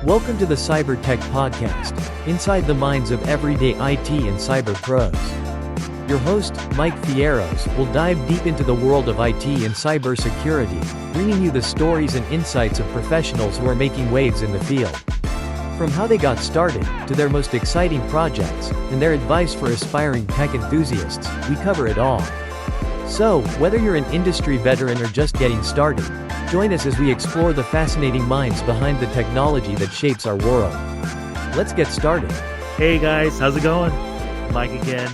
Welcome to the Cyber Tech Podcast, inside the minds of everyday IT and cyber pros. Your host, Mike Fierros, will dive deep into the world of IT and cybersecurity, bringing you the stories and insights of professionals who are making waves in the field. From how they got started, to their most exciting projects, and their advice for aspiring tech enthusiasts, we cover it all. So, whether you're an industry veteran or just getting started, join us as we explore the fascinating minds behind the technology that shapes our world. Let's get started. Hey guys, how's it going? Mike again,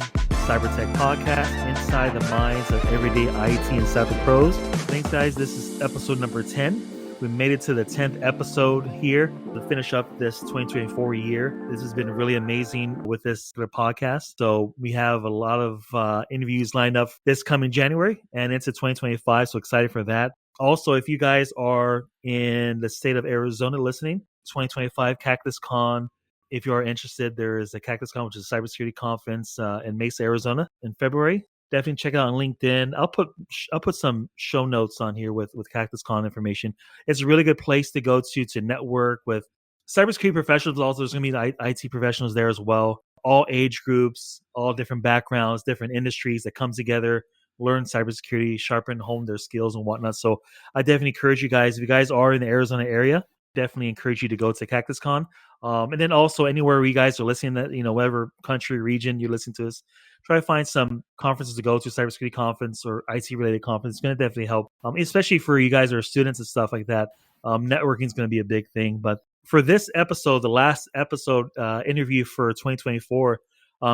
Cyber Tech Podcast, inside the minds of everyday IT and cyber pros. Thanks guys, this is episode number 10. We made it to the 10th episode here to finish up this 2024 year. This has been really amazing with this podcast. So we have a lot of interviews lined up this coming January and into 2025. So excited for that. Also, if you guys are in the state of Arizona listening, 2025 Cactus Con. If you are interested, there is a Cactus Con, which is a cybersecurity conference in Mesa, Arizona in February. Definitely check it out on LinkedIn. I'll put some show notes on here with Cactus Con information. It's a really good place to go to network with cybersecurity professionals. Also, there's going to be IT professionals there as well. All age groups, all different backgrounds, different industries that come together, learn cybersecurity, sharpen, hone their skills and whatnot. So I definitely encourage you guys, if you guys are in the Arizona area, definitely encourage you to go to Cactus Con. And then also anywhere where you guys are listening, that whatever country, region you listen to us, try to find some conferences to go to, cybersecurity conference or IT related conference. It's going to definitely help, especially for you guys who are students and stuff like that. Networking is going to be a big thing. But for this episode, the last episode interview for 2024,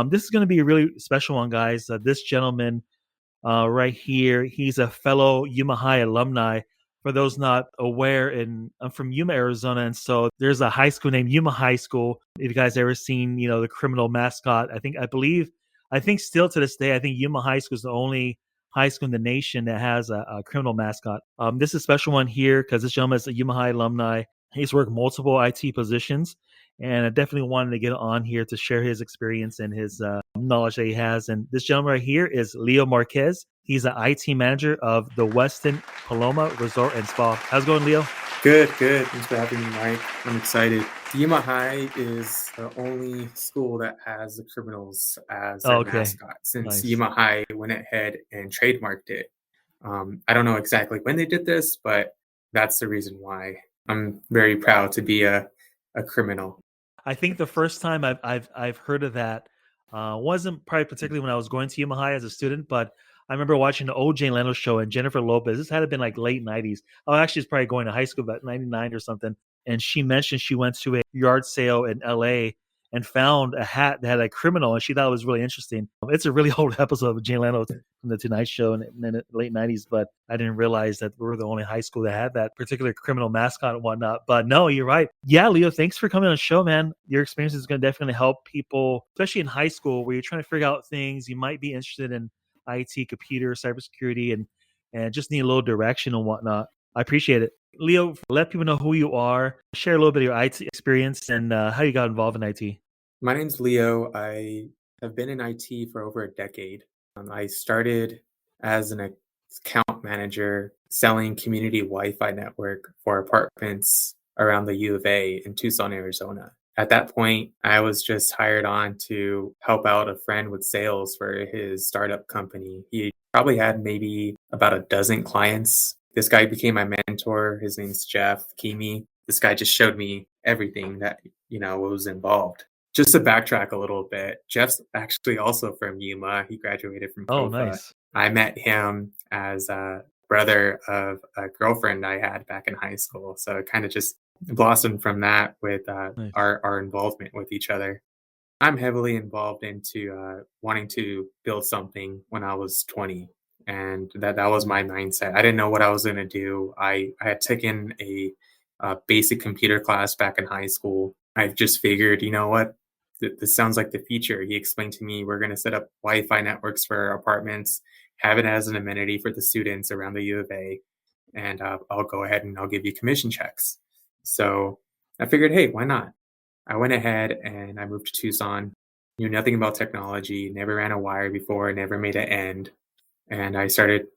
this is going to be a really special one, guys. This gentleman right here, he's a fellow Yuma High alumni. For those not aware, I'm from Yuma, Arizona, and so there's a high school named Yuma High School. If you guys ever seen, the criminal mascot, I think still to this day, I think Yuma High School is the only high school in the nation that has a criminal mascot. This is a special one here because this gentleman is a Yuma High alumni. He's worked multiple IT positions, and I definitely wanted to get on here to share his experience and his knowledge that he has. And this gentleman right here is Leo Marquez. He's an IT manager of the Westin Paloma Resort and Spa. How's it going, Leo? Good. Thanks for having me, Mike. I'm excited. Yuma High is the only school that has the criminals as their mascot since Nice. Yuma High went ahead and trademarked it. I don't know exactly when they did this, but that's the reason why. I'm very proud to be a criminal. I think the first time I've heard of that wasn't probably particularly when I was going to Yuma High as a student, but I remember watching the OJ Leno show and Jennifer Lopez. This had to been like late 90s. Oh, actually, it's probably going to high school about 99 or something. And she mentioned she went to a yard sale in LA and found a hat that had a criminal, and she thought it was really interesting. It's a really old episode of Jay Leno from the Tonight Show in the late 90s, but I didn't realize that we were the only high school that had that particular criminal mascot and whatnot. But no, you're right. Yeah, Leo, thanks for coming on the show, man. Your experience is going to definitely help people, especially in high school where you're trying to figure out things. You might be interested in IT, computer, cybersecurity, and just need a little direction and whatnot. I appreciate it. Leo, let people know who you are, share a little bit of your IT experience and how you got involved in IT. My name's Leo. I have been in IT for over a decade. I started as an account manager selling community Wi-Fi network for apartments around the U of A in Tucson, Arizona. At that point, I was just hired on to help out a friend with sales for his startup company. He probably had maybe about a dozen clients. This guy became my mentor. His name's Jeff Kimi. This guy just showed me everything that, was involved. Just to backtrack a little bit, Jeff's actually also from Yuma. He graduated from Oh, Kofa. nice. I met him as a brother of a girlfriend I had back in high school. So it kind of just blossomed from that with Nice. our involvement with each other. I'm heavily involved into wanting to build something when I was 20. And that was my mindset. I didn't know what I was going to do. I had taken a basic computer class back in high school. I just figured, you know what? This sounds like the future. He explained to me, we're going to set up Wi-Fi networks for apartments, have it as an amenity for the students around the U of A, and I'll go ahead and I'll give you commission checks. So I figured, hey, why not? I went ahead and I moved to Tucson, knew nothing about technology, never ran a wire before, never made an end. And I started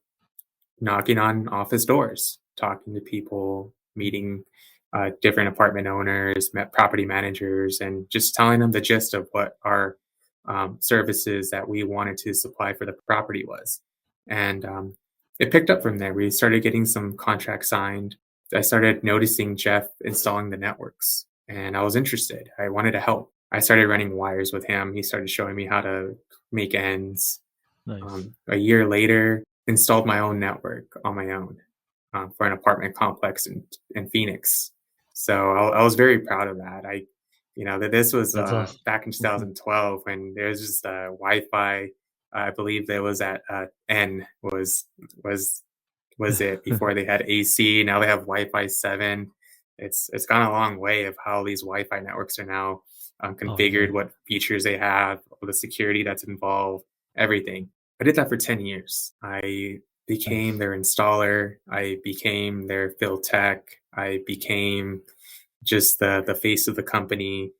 knocking on office doors, talking to people, meeting different apartment owners, met property managers, and just telling them the gist of what our services that we wanted to supply for the property was. And it picked up from there. We started getting some contracts signed. I started noticing Jeff installing the networks, and I was interested. I wanted to help. I started running wires with him. He started showing me how to make ends. Nice. A year later, installed my own network on my own for an apartment complex in Phoenix. So I was very proud of that. That this was That's awesome. back in 2012 when there was just Wi-Fi. I believe there was at N was it before they had AC. Now they have Wi-Fi 7. It's gone a long way of how these Wi-Fi networks are now configured, what features they have, the security that's involved, everything. I did that for 10 years. I became their installer. I became their field tech. I became just the face of the company.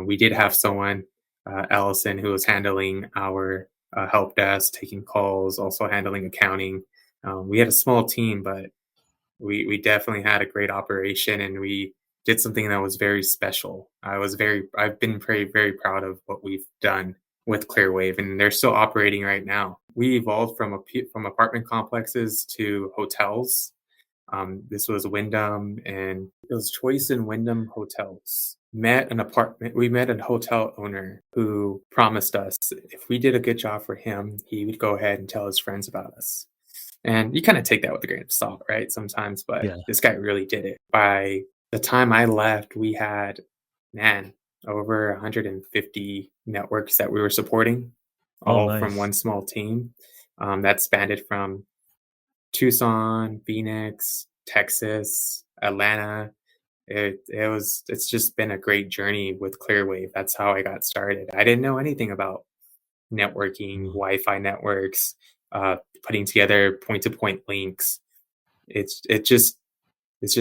We did have someone, Allison, who was handling our help desk, taking calls, also handling accounting. We had a small team, but we definitely had a great operation, and we did something that was very special. I've been very, very proud of what we've done with Clearwave, and they're still operating right now. We evolved from apartment complexes to hotels. This was Wyndham, and it was Choice and Wyndham Hotels. We met a hotel owner who promised us if we did a good job for him, he would go ahead and tell his friends about us. And you kind of take that with a grain of salt, right? Sometimes, but this guy really did it. By the time I left, we had, over 150 networks that we were supporting, all from one small team that spanned from Tucson, Phoenix, Texas, Atlanta. It's just been a great journey with Clearwave. That's how I got started. I didn't know anything about networking, Wi-Fi networks, putting together point-to-point links. It's just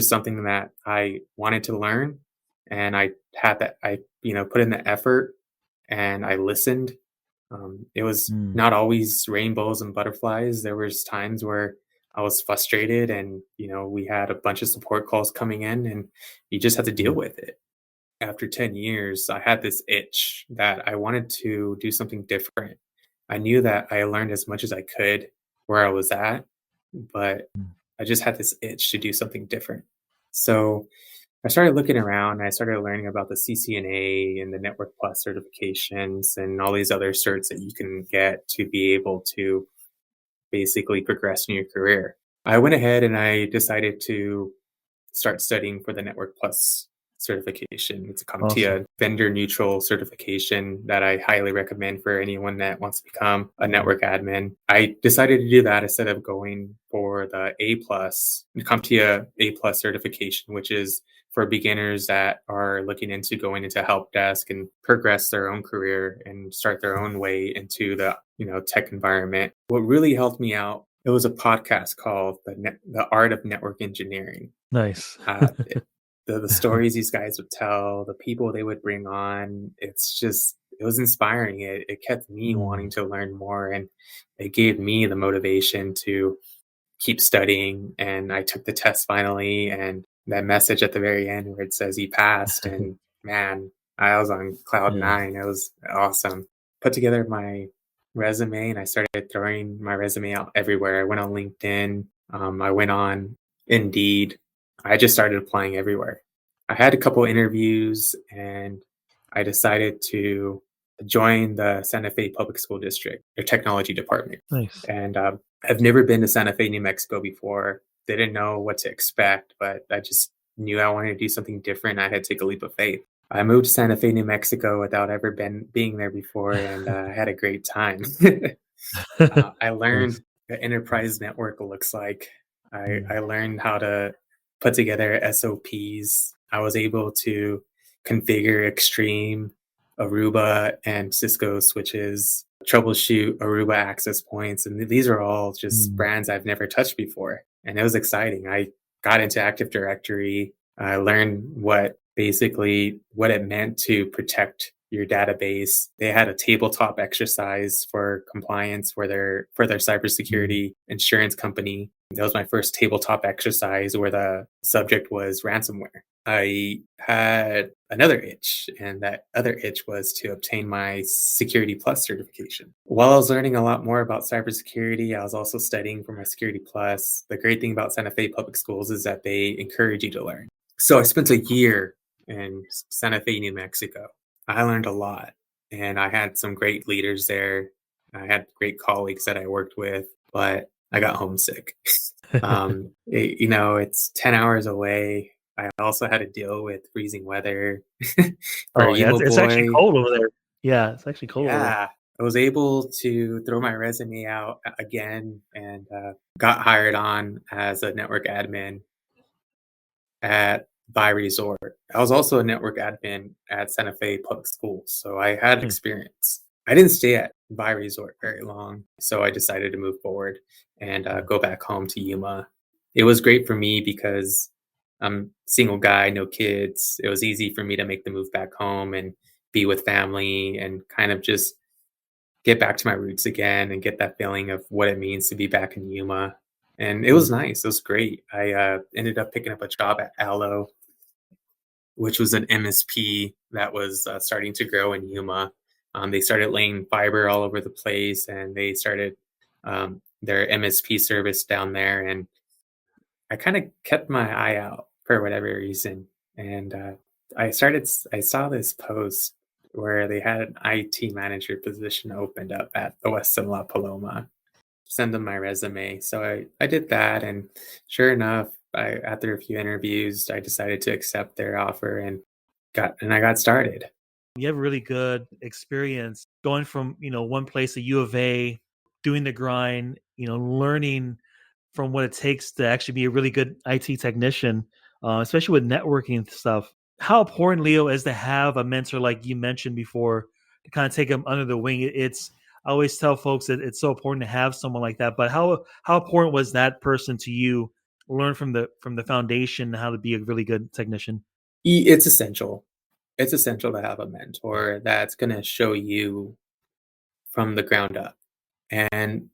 something that I wanted to learn, and I put in the effort, and I listened. It was not always rainbows and butterflies. There was times where I was frustrated, and we had a bunch of support calls coming in, and you just have to deal with it. After 10 years, I had this itch that I wanted to do something different. I knew that I learned as much as I could where I was at, but I just had this itch to do something different. So I started looking around, and I started learning about the CCNA and the Network Plus certifications and all these other certs that you can get to be able to basically progress in your career. I went ahead and I decided to start studying for the Network Plus certification. It's a CompTIA vendor neutral certification that I highly recommend for anyone that wants to become a network admin. I decided to do that instead of going for the CompTIA A+ certification, which is for beginners that are looking into going into help desk and progress their own career and start their own way into the tech environment. What really helped me out, it was a podcast called The Art of Network Engineering. Nice. The stories these guys would tell, the people they would bring on, it was inspiring. It kept me wanting to learn more, and it gave me the motivation to keep studying. And I took the test finally, and that message at the very end where it says he passed, and man, I was on cloud nine. It was awesome. Put together my resume, and I started throwing my resume out everywhere. I went on LinkedIn. I went on Indeed. I just started applying everywhere. I had a couple interviews, and I decided to join the Santa Fe Public School District, their technology department. Nice. And I've never been to Santa Fe, New Mexico before. Didn't know what to expect, but I just knew I wanted to do something different. I had to take a leap of faith. I moved to Santa Fe, New Mexico without ever being there before, and I had a great time. I learned what enterprise network looks like. I learned how to put together SOPs. I was able to configure Extreme, Aruba, and Cisco switches, troubleshoot Aruba access points. And these are all just brands I've never touched before. And it was exciting. I got into Active Directory. I learned what it meant to protect your database. They had a tabletop exercise for compliance for their cybersecurity insurance company. That was my first tabletop exercise where the subject was ransomware. I had another itch, and that other itch was to obtain my Security Plus certification. While I was learning a lot more about cybersecurity, I was also studying for my Security Plus. The great thing about Santa Fe Public Schools is that they encourage you to learn. So I spent a year in Santa Fe, New Mexico. I learned a lot, and I had some great leaders there. I had great colleagues that I worked with, but I got homesick. It's 10 hours away. I also had to deal with freezing weather for a Oh yeah, Yuma it's actually boy. cold over there. Yeah, it's actually cold over there. Yeah, I was able to throw my resume out again and got hired on as a network admin at By Resort. I was also a network admin at Santa Fe Public Schools, so I had Hmm. experience. I didn't stay at By Resort very long, so I decided to move forward and go back home to Yuma. It was great for me because I'm single guy, no kids. It was easy for me to make the move back home and be with family and kind of just get back to my roots again and get that feeling of what it means to be back in Yuma. And it Hmm. was nice. It was great. I ended up picking up a job at Allo, which was an MSP that was starting to grow in Yuma. They started laying fiber all over the place, and they started their MSP service down there. And I kind of kept my eye out for whatever reason, and I saw this post where they had an IT manager position opened up at the Westin La Paloma. Send them my resume. So I did that, and sure enough, after a few interviews, I decided to accept their offer and I got started. You have a really good experience going from, one place, a U of A, doing the grind, learning from what it takes to actually be a really good IT technician, especially with networking and stuff. How important, Leo, is to have a mentor like you mentioned before to kind of take them under the wing. I always tell folks that it's so important to have someone like that. But how important was that person to you? Learn from the foundation how to be a really good technician. It's essential. It's essential to have a mentor that's going to show you from the ground up. And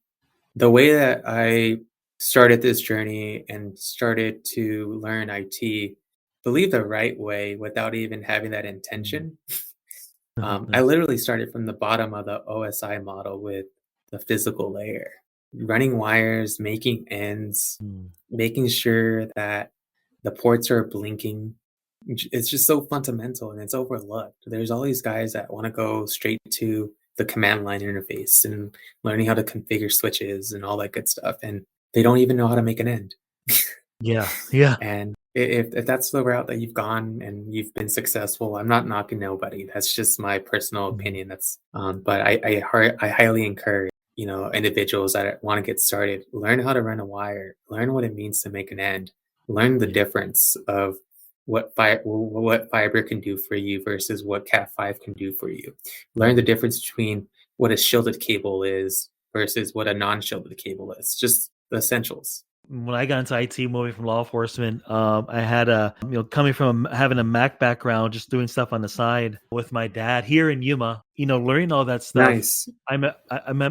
the way that I started this journey and started to learn IT, believe the right way without even having that intention. I Nice. literally started from the bottom of the OSI model with the physical layer, running wires, making ends, Mm. making sure that the ports are blinking. It's just so fundamental and it's overlooked. There's all these guys that want to go straight to the command line interface and learning how to configure switches and all that good stuff. And they don't even know how to make an end. Yeah, yeah. And if that's the route that you've gone and you've been successful, I'm not knocking nobody. That's just my personal Mhm. opinion. But I highly encourage, individuals that want to get started, learn how to run a wire, learn what it means to make an end, learn the Yeah. difference of what fiber can do for you versus what Cat5 can do for you. Learn the Mhm. difference between what a shielded cable is versus what a non-shielded cable is. Just the essentials. When I got into IT, moving from law enforcement, I had coming from having a Mac background, just doing stuff on the side with my dad here in Yuma, learning all that stuff. Nice. I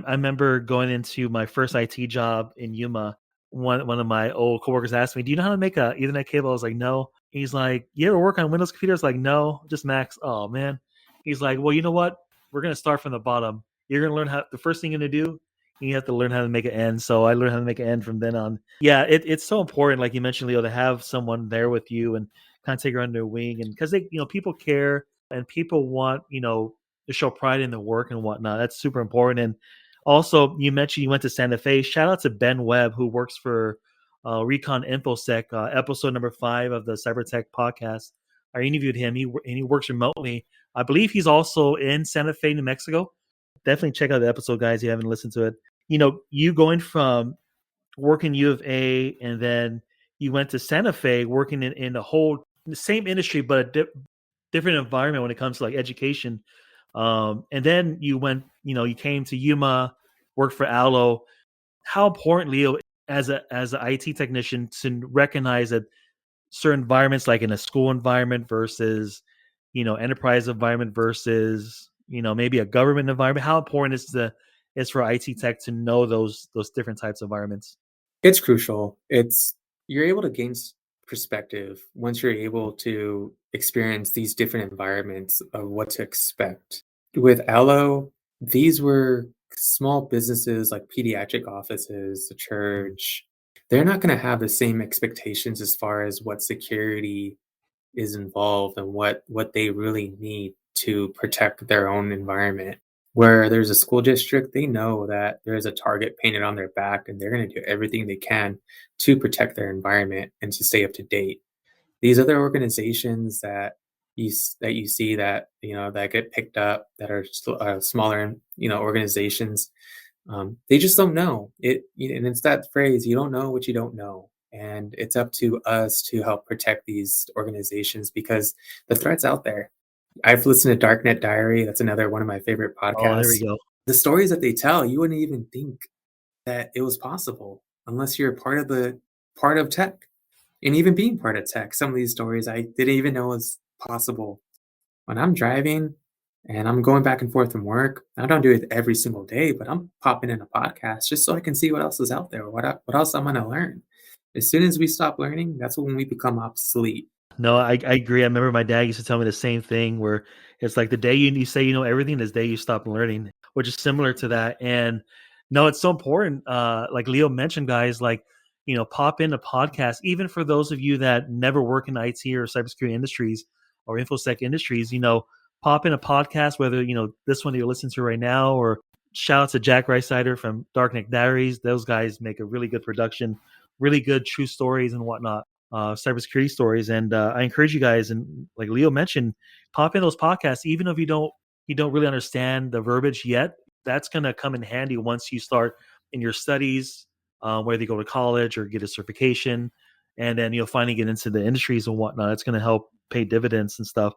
remember going into my first IT job in Yuma. One of my old coworkers asked me, "Do you know how to make a Ethernet cable?" I was like, "No." He's like, "You ever work on Windows computers?" Like, "No, just Macs." Oh man. He's like, "Well, you know what? We're gonna start from the bottom. You're gonna learn how. The first thing you're gonna do, you have to learn how to make an end." So I learned how to make an end from then on. Yeah, it's so important, like you mentioned, Leo, to have someone there with you and kind of take her under their wing, and because people care and people want, to show pride in their work and whatnot. That's super important. And also, you mentioned you went to Santa Fe. Shout out to Ben Webb, who works for Recon InfoSec, episode number 5 of the Cybertech podcast. I interviewed him. He works remotely. I believe he's also in Santa Fe, New Mexico. Definitely check out the episode, guys. If you haven't listened to it. You going from working U of A, and then you went to Santa Fe, working in a whole the same industry, but a different environment when it comes to like education. And then you came to Yuma, worked for Allo. How important, Leo, as an IT technician, to recognize that certain environments, like in a school environment versus, enterprise environment versus, maybe a government environment. How important is for IT tech to know those different types of environments? It's crucial. You're able to gain perspective, once you're able to experience these different environments of what to expect. With Allo, these were small businesses like pediatric offices, the church. They're not going to have the same expectations as far as what security is involved and what they really need to protect their own environment. Where there's a school district, they know that there's a target painted on their back and they're going to do everything they can to protect their environment and to stay up to date. These other organizations that you see that that get picked up that are smaller organizations, they just don't know it. And it's that phrase, you don't know what you don't know. And it's up to us to help protect these organizations because the threat's out there. I've listened to Darknet Diary. That's another one of my favorite Oh, there we podcasts. go. The stories that they tell, you wouldn't even think that it was possible unless you're part of tech. And even being part of tech, some of these stories I didn't even know was possible. When I'm driving and I'm going back and forth from work, I don't do it every single day, but I'm popping in a podcast just so I can see what else is out there, what else I'm going to learn. As soon as we stop learning, that's when we become obsolete. No, I agree. I remember my dad used to tell me the same thing where it's like the day you say you know everything is the day you stop learning, which is similar to that. And no, it's so important. Like Leo mentioned, guys, like, pop in a podcast, even for those of you that never work in IT or cybersecurity industries or infosec industries, pop in a podcast, whether, this one that you're listening to right now, or shout out to Jack Reissider from Darknet Diaries. Those guys make a really good production, really good true stories and whatnot, cybersecurity stories. And I encourage you guys, and like Leo mentioned, pop in those podcasts, even if you don't really understand the verbiage yet. That's going to come in handy once you start in your studies, whether you go to college or get a certification, and then you'll finally get into the industries and whatnot. It's going to help pay dividends and stuff.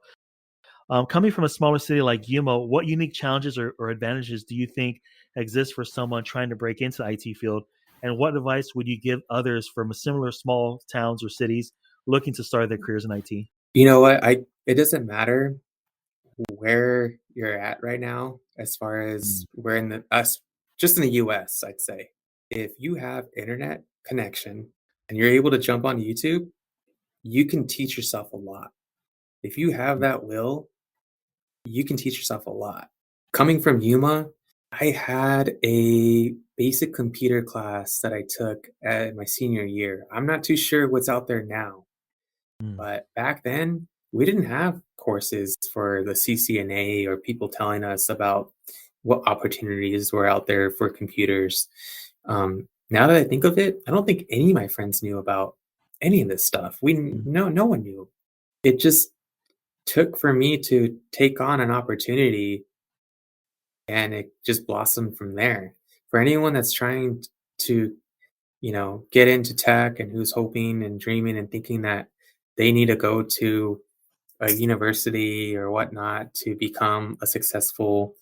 Coming from a smaller city like Yuma, what unique challenges or advantages do you think exist for someone trying to break into the IT field? And what advice would you give others from similar small towns or cities looking to start their careers in IT? You know what? It doesn't matter where you're at right now, as far as we're in just in the US, I'd say. If you have internet connection and you're able to jump on YouTube, you can teach yourself a lot. If you have that will, you can teach yourself a lot. Coming from Yuma, I had a basic computer class that I took at my senior year. I'm not too sure what's out there now, but back then we didn't have courses for the CCNA or people telling us about what opportunities were out there for computers. Now that I think of it, I don't think any of my friends knew about any of this stuff. No one knew. It just took for me to take on an opportunity and it just blossomed from there. For anyone that's trying to, get into tech and who's hoping and dreaming and thinking that they need to go to a university or whatnot to become a successful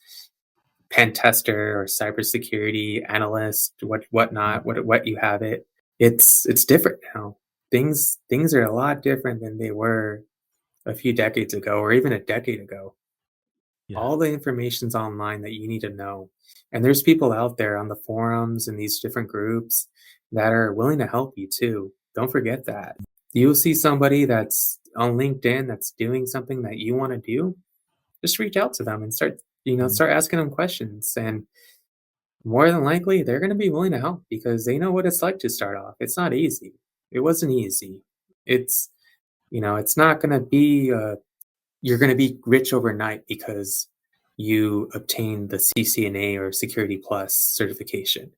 pen tester or cybersecurity analyst, whatnot, what you have it. It's different now. Things are a lot different than they were a few decades ago or even a decade ago. Yeah. All the information's online that you need to know. And there's people out there on the forums and these different groups that are willing to help you too. Don't forget that. You'll see somebody that's on LinkedIn that's doing something that you want to do. Just reach out to them and start asking them questions. And more than likely, they're going to be willing to help because they know what it's like to start off. It's not easy. It wasn't easy. It's, it's not going to be you're going to be rich overnight because you obtain the CCNA or Security Plus certification.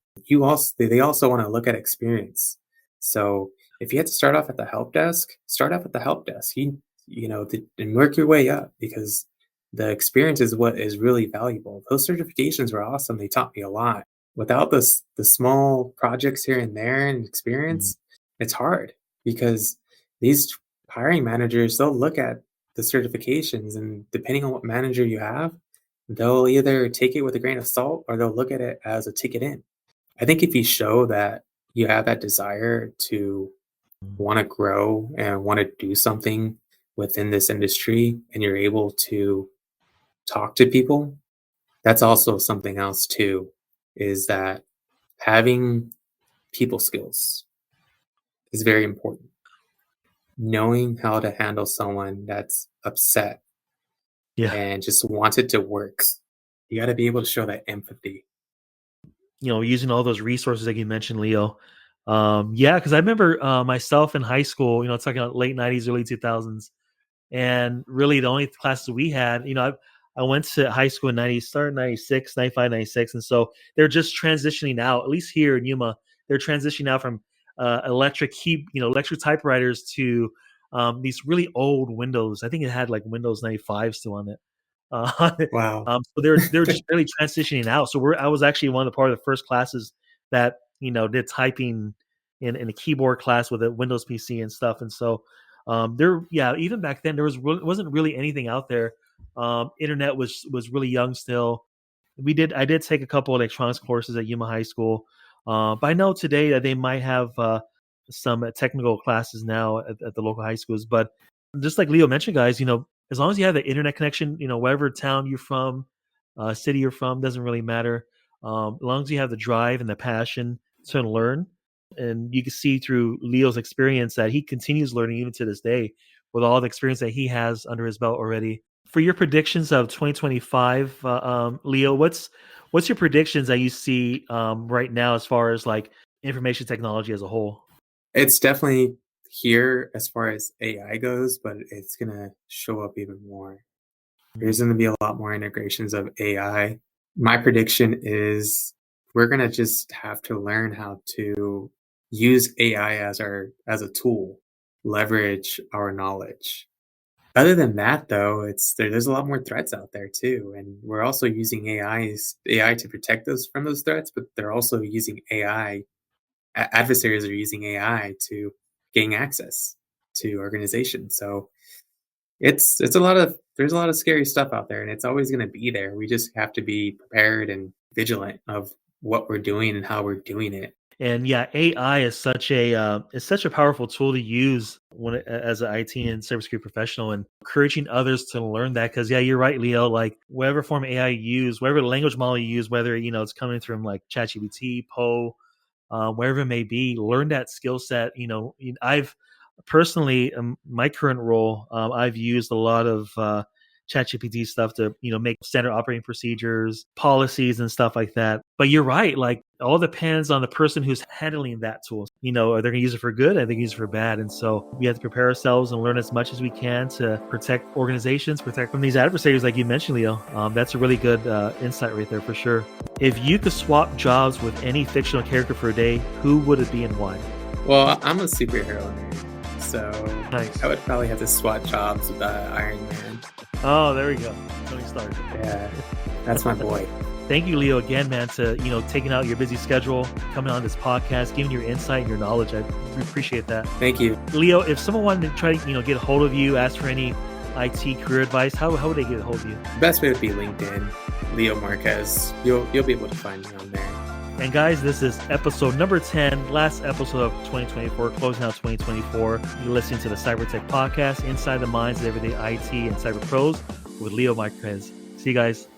They also want to look at experience. So if you have to start off at the help desk, start off at the help desk. And work your way up because the experience is what is really valuable. Those certifications were awesome. They taught me a lot. Without the small projects here and there and experience, it's hard because these hiring managers, they'll look at the certifications and depending on what manager you have, they'll either take it with a grain of salt or they'll look at it as a ticket in. I think if you show that you have that desire to want to grow and want to do something within this industry and you're able to talk to people, that's also something else too, is that having people skills is very important. knowing how to handle someone that's upset Yeah. and just wants it to work. You got to be able to show that empathy. Using all those resources like you mentioned, Leo. Yeah, because I remember myself in high school, it's like late 90s, early 2000s. And really the only classes we had, I went to high school in 90, started 96, 95, 96. And so they're just transitioning out, at least here in Yuma, they're transitioning out from electric typewriters to these really old Windows. I think it had like Windows 95 still on it. Uh, Wow. so they're just really transitioning out. So I was actually one of the part of the first classes that did typing in a keyboard class with a Windows PC and stuff. And so even back then wasn't really anything out there. Internet was really young still. I did take a couple electronics courses at Yuma High School, but I know today that they might have some technical classes now at the local high schools. But just like Leo mentioned, guys, as long as you have the internet connection, wherever town you're from, city you're from, doesn't really matter. As long as you have the drive and the passion to learn, and you can see through Leo's experience that he continues learning even to this day with all the experience that he has under his belt already. For your predictions of 2025, Leo, what's your predictions that you see right now as far as like information technology as a whole? It's definitely here as far as AI goes, but it's going to show up even more. There's going to be a lot more integrations of AI. My prediction is we're going to just have to learn how to use AI as a tool, leverage our knowledge. Other than that, though, there's a lot more threats out there too, and we're also using AI to protect us from those threats. But they're also using AI. Adversaries are using AI to gain access to organizations. So there's a lot of scary stuff out there, and it's always going to be there. We just have to be prepared and vigilant of what we're doing and how we're doing it. And yeah, AI is such a powerful tool to use as an IT and cybersecurity professional, and encouraging others to learn that. Because yeah, you're right, Leo. Like whatever form of AI you use, whatever language model you use, whether it's coming from like ChatGPT, Poe, wherever it may be, learn that skill set. I've personally, my current role, I've used a lot of ChatGPT stuff to make standard operating procedures, policies, and stuff like that. But you're right, like all depends on the person who's handling that tool. Are they going to use it for good? Are they going to use it for bad? And so we have to prepare ourselves and learn as much as we can to protect organizations, protect from these adversaries, like you mentioned, Leo. That's a really good insight right there for sure. If you could swap jobs with any fictional character for a day, who would it be and why? Well, I'm a superhero nerd, so Nice. I would probably have to swap jobs with Iron Man. Oh, there we go. Tony Stark. Yeah, that's my boy. Thank you, Leo, again, man, to taking out your busy schedule, coming on this podcast, giving your insight and your knowledge. I appreciate that. Thank you. Leo, if someone wanted to try to get a hold of you, ask for any IT career advice, how would they get a hold of you? The best way would be LinkedIn, Leo Marquez. You'll be able to find me on there. And guys, this is episode number 10, last episode of 2024, closing out 2024. You're listening to the CyberTech Podcast, Inside the Minds of Everyday IT and Cyber Pros with Leo Marquez. See you guys.